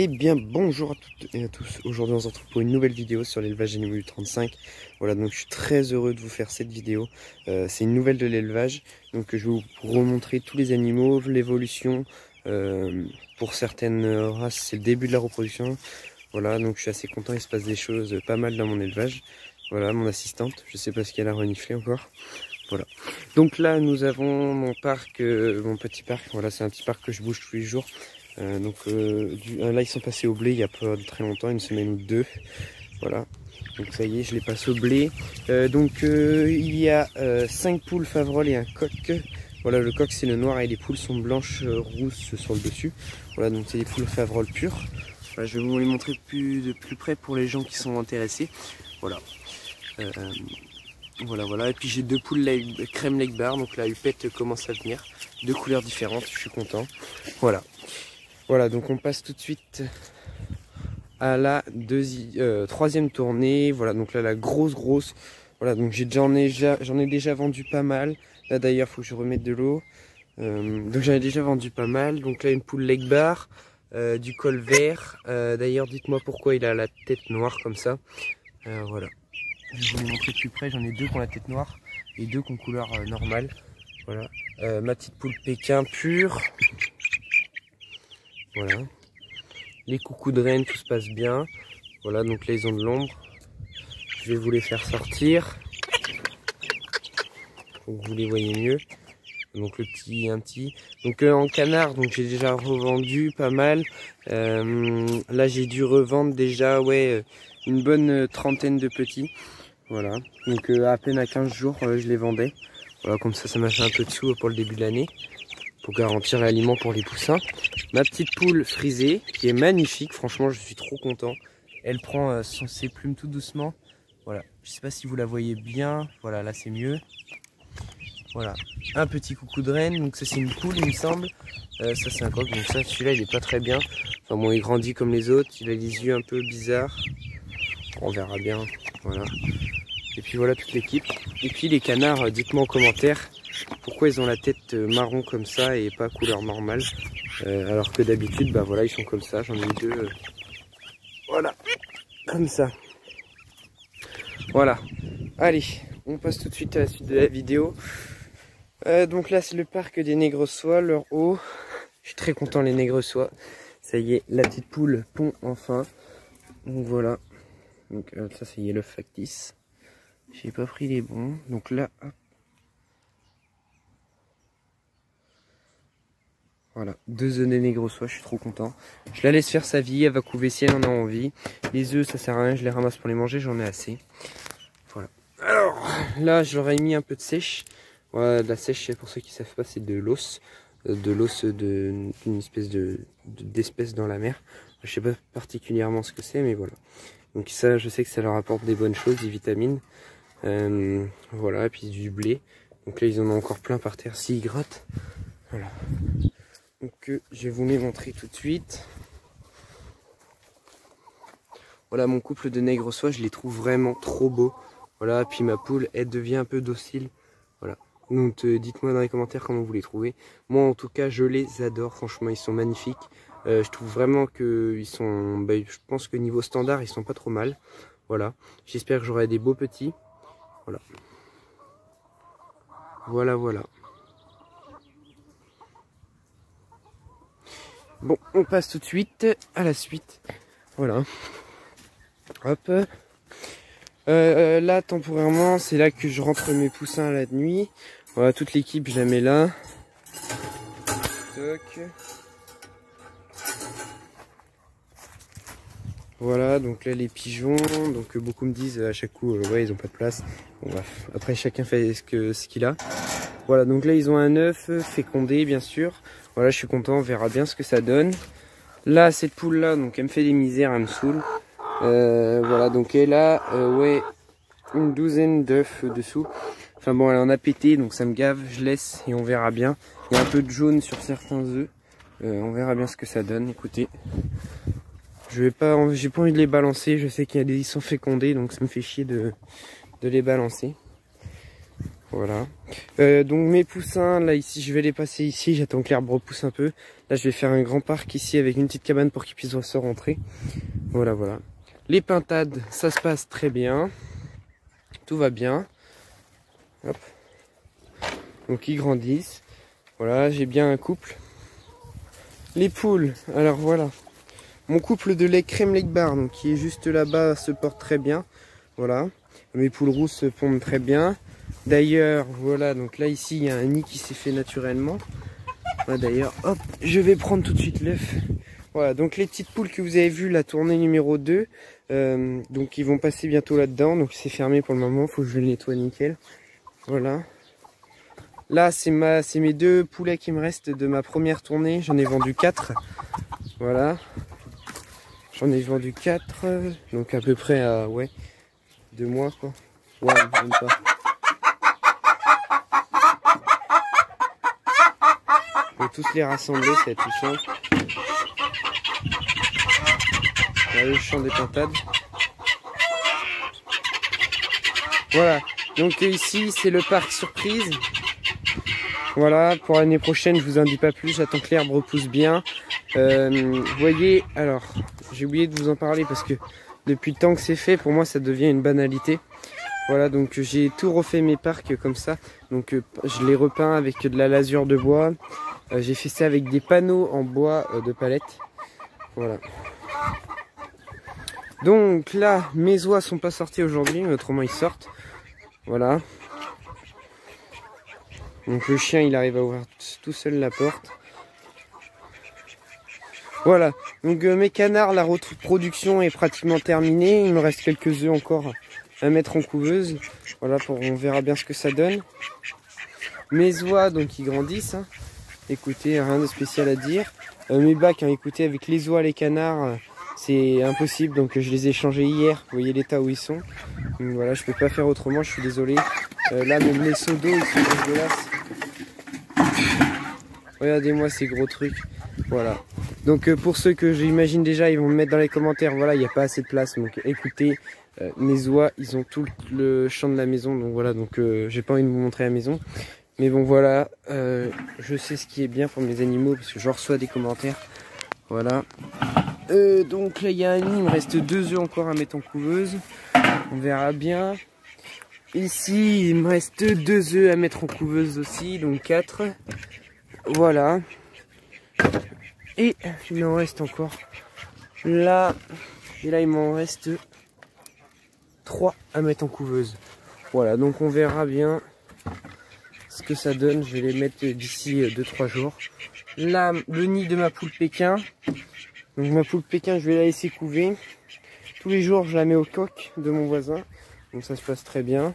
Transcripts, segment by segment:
Eh bien bonjour à toutes et à tous, aujourd'hui on se retrouve pour une nouvelle vidéo sur l'élevage animaux du 35. Voilà, donc je suis très heureux de vous faire cette vidéo, c'est une nouvelle de l'élevage. Donc je vais vous remontrer tous les animaux, l'évolution, pour certaines races c'est le début de la reproduction. Voilà, donc je suis assez content, il se passe des choses pas mal dans mon élevage. Voilà, mon assistante, je sais pas ce qu'elle a reniflé encore. Voilà, donc là nous avons mon parc, mon petit parc, voilà c'est un petit parc que je bouge tous les jours. Là ils sont passés au blé il y a pas très longtemps, une semaine ou deux. Voilà, donc ça y est, je les passe au blé. Il y a 5 poules Favrol et un coq. Voilà, le coq c'est le noir et les poules sont blanches rousses sur le dessus. Voilà, donc c'est des poules Favrol pures. Voilà, je vais vous les montrer de plus près pour les gens qui sont intéressés. Voilà. Voilà, et puis j'ai deux poules crème lake bar, donc la hupette commence à venir, deux couleurs différentes, je suis content. Voilà, donc on passe tout de suite à la troisième tournée. Voilà, donc là la grosse. Voilà, donc j'en ai déjà vendu pas mal. Là d'ailleurs, faut que je remette de l'eau. Donc j'en ai déjà vendu pas mal. Donc là une poule lake bar, du col vert. D'ailleurs, dites-moi pourquoi il a la tête noire comme ça. Voilà. Je vais vous montrer de plus près. J'en ai deux qui ont la tête noire et deux qui ont couleur normale. Voilà. Ma petite poule Pékin pure. Voilà. Les coucous de reine, tout se passe bien. Voilà, donc là ils ont de l'ombre. Je vais vous les faire sortir pour que vous les voyez mieux. Donc le petit et un petit. Donc en canard, donc j'ai déjà revendu pas mal. Là j'ai dû revendre déjà une bonne trentaine de petits. Voilà. Donc à peine à 15 jours je les vendais. Voilà, comme ça m'a fait un peu de sous pour le début de l'année. Pour garantir l'aliment pour les poussins. Ma petite poule frisée qui est magnifique, franchement je suis trop content. Elle prend ses plumes tout doucement. Voilà, je sais pas si vous la voyez bien. Voilà, là c'est mieux. Voilà, un petit coucou de reine. Donc ça c'est une poule il me semble. Ça c'est un coq, donc ça celui-là il est pas très bien. Enfin bon, il grandit comme les autres, il a les yeux un peu bizarres. On verra bien, voilà. Et puis voilà toute l'équipe. Et puis les canards, dites-moi en commentaire pourquoi ils ont la tête marron comme ça et pas couleur normale, alors que d'habitude bah voilà ils sont comme ça. J'en ai deux voilà comme ça. Voilà, allez on passe tout de suite à la suite de la vidéo. Donc là c'est le parc des Nègresois, leur eau. Je suis très content les Nègresois. Ça y est, la petite poule pond enfin. Donc voilà, donc ça y est l'œuf factice. J'ai pas pris les bons, donc là hop. Voilà, deux œufs des Nègresois, je suis trop content. Je la laisse faire sa vie, elle va couver si elle en a envie. Les œufs, ça sert à rien, je les ramasse pour les manger, j'en ai assez. Voilà. Alors, là, j'aurais mis un peu de sèche. Voilà, de la sèche, pour ceux qui savent pas, c'est de l'os. D'une espèce d'espèce dans la mer. Je sais pas particulièrement ce que c'est, mais voilà. Donc ça, je sais que ça leur apporte des bonnes choses, des vitamines. Voilà, et puis du blé. Donc là, ils en ont encore plein par terre, s'ils grattent. Voilà. Donc je vais vous les montrer tout de suite. Voilà mon couple de Nègresois, je les trouve vraiment trop beaux. Voilà, puis ma poule, elle devient un peu docile. Voilà. Donc dites-moi dans les commentaires comment vous les trouvez. Moi en tout cas, je les adore. Franchement, ils sont magnifiques. Je trouve vraiment que ils sont. Je pense que niveau standard, ils sont pas trop mal. Voilà. J'espère que j'aurai des beaux petits. Voilà. Voilà. Bon, on passe tout de suite à la suite. Voilà. Hop. Là, temporairement, c'est là que je rentre mes poussins la nuit. Voilà, toute l'équipe, je la mets là. Toc. Voilà, donc là, les pigeons. Donc, beaucoup me disent à chaque coup, ouais, ils ont pas de place. Bon, bref. Après, chacun fait ce qu'il a. Voilà, donc là, ils ont un œuf fécondé, bien sûr. Voilà, je suis content, on verra bien ce que ça donne. Là, cette poule-là, donc elle me fait des misères, elle me saoule. Voilà, donc elle a une douzaine d'œufs dessous. Enfin bon, elle en a pété, donc ça me gave, je laisse et on verra bien. Il y a un peu de jaune sur certains œufs. On verra bien ce que ça donne, écoutez. J'ai pas envie de les balancer, je sais qu'ils sont fécondés, donc ça me fait chier de les balancer. Voilà. Donc mes poussins, là ici, je vais les passer ici. J'attends que l'herbe repousse un peu. Là, je vais faire un grand parc ici avec une petite cabane pour qu'ils puissent se rentrer. Voilà, voilà. Les pintades, ça se passe très bien. Tout va bien. Hop. Donc ils grandissent. Voilà, j'ai bien un couple. Les poules, alors voilà. Mon couple de lait crème lait bar, donc qui est juste là-bas, se porte très bien. Voilà. Mes poules rousses se pondent très bien. D'ailleurs, voilà, donc là ici il y a un nid qui s'est fait naturellement. Voilà, d'ailleurs, hop, je vais prendre tout de suite l'œuf. Voilà, donc les petites poules que vous avez vues, la tournée numéro 2, donc ils vont passer bientôt là-dedans. Donc c'est fermé pour le moment, faut que je le nettoie nickel. Voilà. Là c'est mes 2 poulets qui me restent de ma première tournée, j'en ai vendu 4. Voilà. J'en ai vendu 4, donc à peu près à, ouais, 2 mois quoi. Ouais, même pas. On peut tous les rassembler, ça va être tout simple. Voilà le champ des pintades. Voilà, donc ici c'est le parc surprise. Voilà, pour l'année prochaine je vous en dis pas plus, j'attends que l'herbe repousse bien. Vous voyez, alors j'ai oublié de vous en parler parce que depuis le temps que c'est fait, pour moi ça devient une banalité. Voilà, donc j'ai tout refait mes parcs comme ça. Donc je les repeins avec de la lasure de bois. J'ai fait ça avec des panneaux en bois de palette. Voilà. Donc là, mes oies sont pas sortis aujourd'hui, mais autrement ils sortent. Voilà. Donc le chien il arrive à ouvrir tout seul la porte. Voilà, donc mes canards, la reproduction est pratiquement terminée. Il me reste quelques œufs encore à mettre en couveuse. Voilà, on verra bien ce que ça donne. Mes oies, donc ils grandissent. Hein. Écoutez, rien de spécial à dire. Mes bacs, hein, écoutez, avec les oies, les canards, c'est impossible. Donc je les ai changés hier. Vous voyez l'état où ils sont. Donc, voilà, je peux pas faire autrement, je suis désolé. Là, même les seaux d'eau, ils sont dégueulasses. Regardez-moi ces gros trucs. Voilà. Donc pour ceux que j'imagine déjà, ils vont me mettre dans les commentaires. Voilà, il n'y a pas assez de place. Donc écoutez, mes oies, ils ont tout le champ de la maison. Donc voilà, donc j'ai pas envie de vous montrer la maison. Mais bon voilà, je sais ce qui est bien pour mes animaux parce que je reçois des commentaires. Voilà. Donc là il y a un nid, il me reste 2 œufs encore à mettre en couveuse. On verra bien. Ici il me reste 2 œufs à mettre en couveuse aussi, donc 4. Voilà. Et il m'en reste encore là. Et là il m'en reste 3 à mettre en couveuse. Voilà, donc on verra bien ce que ça donne. Je vais les mettre d'ici 2-3 jours. Là, le nid de ma poule Pékin. Donc ma poule Pékin, je vais la laisser couver. Tous les jours, je la mets au coq de mon voisin. Donc ça se passe très bien.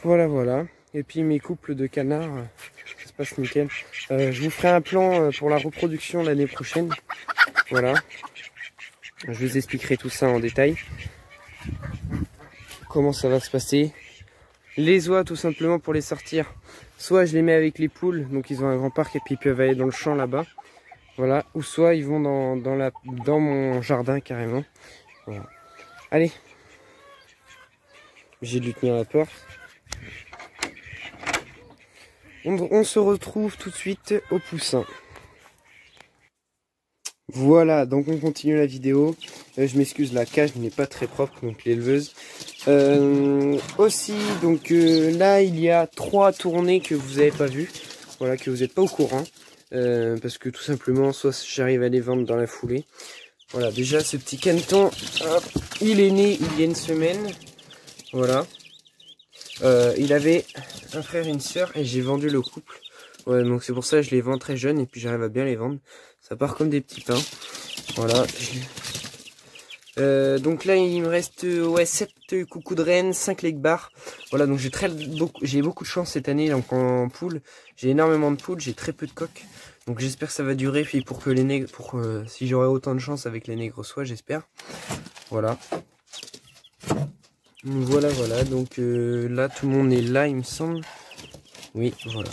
Voilà, voilà. Et puis mes couples de canards, ça se passe nickel. Je vous ferai un plan pour la reproduction l'année prochaine. Voilà. Je vous expliquerai tout ça en détail. Comment ça va se passer. Les oies, tout simplement, pour les sortir. Soit je les mets avec les poules, donc ils ont un grand parc et puis ils peuvent aller dans le champ là-bas. Voilà. Ou soit ils vont dans mon jardin carrément. Voilà. Allez. J'ai dû tenir la porte. On se retrouve tout de suite au poussin. Voilà, donc on continue la vidéo. Je m'excuse, la cage n'est pas très propre, donc l'éleveuse. Aussi, donc là, il y a 3 tournées que vous n'avez pas vues. Voilà, que vous n'êtes pas au courant. Parce que tout simplement, soit j'arrive à les vendre dans la foulée. Voilà, déjà ce petit caneton, hop, il est né il y a une semaine. Voilà. Il avait un frère et une sœur et j'ai vendu le couple. Ouais, donc c'est pour ça que je les vends très jeunes et puis j'arrive à bien les vendre. Ça part comme des petits pains. Voilà. Donc là il me reste ouais, 7 coucous de reine, 5 leg bars. Voilà, donc j'ai beaucoup de chance cette année donc en poule. J'ai énormément de poules, j'ai très peu de coques. Donc j'espère que ça va durer puis pour que les nègres, si j'aurai autant de chance avec les nègres soient, j'espère. Voilà. Voilà, voilà, donc là tout le monde est là il me semble. Oui, voilà.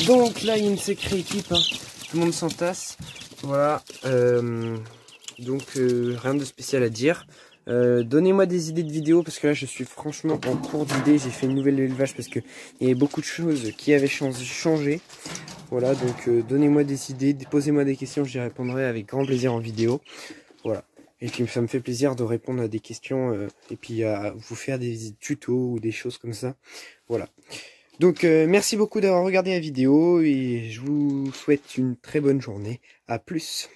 Donc là il y a une sacrée équipe, hein. Tout le monde s'entasse. Voilà, donc rien de spécial à dire. Donnez-moi des idées de vidéos parce que là je suis franchement en cours d'idées. J'ai fait une nouvelle élevage parce que il y avait beaucoup de choses qui avaient changé. Voilà, donc donnez-moi des idées, posez-moi des questions, j'y répondrai avec grand plaisir en vidéo. Voilà. Et puis ça me fait plaisir de répondre à des questions et puis à vous faire des tutos ou des choses comme ça. Voilà. Donc merci beaucoup d'avoir regardé la vidéo et je vous souhaite une très bonne journée. À plus.